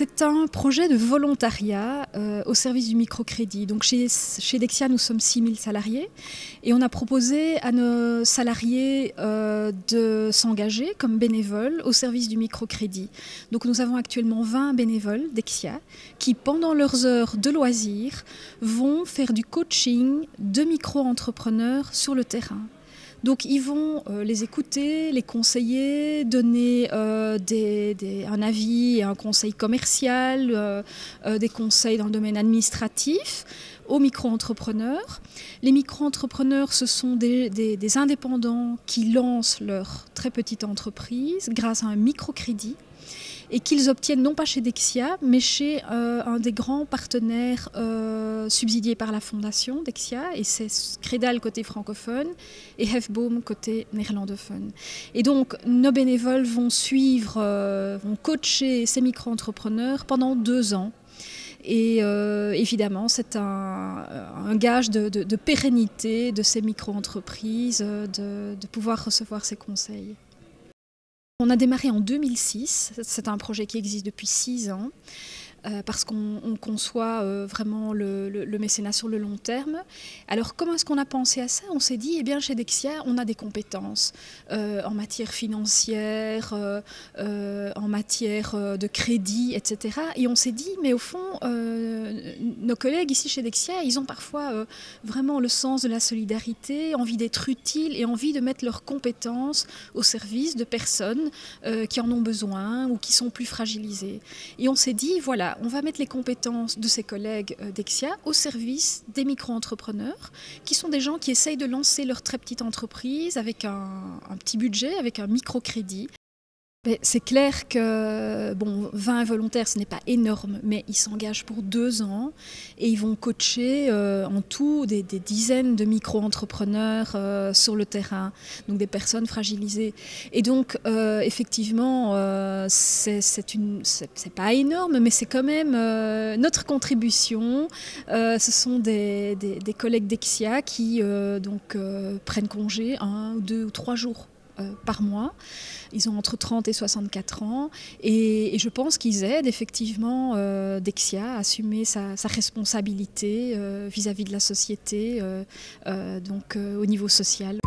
C'est un projet de volontariat au service du microcrédit. Donc chez Dexia, nous sommes 6000 salariés et on a proposé à nos salariés de s'engager comme bénévoles au service du microcrédit. Donc nous avons actuellement 20 bénévoles Dexia qui, pendant leurs heures de loisirs, vont faire du coaching de micro-entrepreneurs sur le terrain. Donc ils vont les écouter, les conseiller, donner un avis et un conseil commercial, des conseils dans le domaine administratif aux micro-entrepreneurs. Les micro-entrepreneurs, ce sont des indépendants qui lancent leur très petite entreprise grâce à un microcrédit et qu'ils obtiennent non pas chez Dexia, mais chez un des grands partenaires subsidiés par la fondation Dexia, et c'est Credal côté francophone et Hefboom côté néerlandophone. Et donc nos bénévoles vont suivre, vont coacher ces micro-entrepreneurs pendant 2 ans. Et évidemment, c'est un gage de pérennité de ces micro-entreprises, de pouvoir recevoir ces conseils. On a démarré en 2006, c'est un projet qui existe depuis 6 ans, parce qu'on conçoit vraiment le mécénat sur le long terme. Alors comment est-ce qu'on a pensé à ça? On s'est dit, eh bien chez Dexia, on a des compétences en matière financière, en matière de crédit, etc. Et on s'est dit, mais au fond, nos collègues ici chez Dexia, ils ont parfois vraiment le sens de la solidarité, envie d'être utiles et envie de mettre leurs compétences au service de personnes qui en ont besoin ou qui sont plus fragilisées. Et on s'est dit, voilà, on va mettre les compétences de ces collègues Dexia au service des micro-entrepreneurs, qui sont des gens qui essayent de lancer leur très petite entreprise avec un petit budget, avec un microcrédit. C'est clair que 20 volontaires, ce n'est pas énorme, mais ils s'engagent pour 2 ans et ils vont coacher en tout des dizaines de micro-entrepreneurs sur le terrain, donc des personnes fragilisées. Et donc, effectivement, c'est pas énorme, mais c'est quand même notre contribution. Ce sont des collègues Dexia qui prennent congé 1 ou 2 ou 3 jours par mois. Ils ont entre 30 et 64 ans et je pense qu'ils aident effectivement Dexia à assumer sa responsabilité vis-à-vis de la société, au niveau social.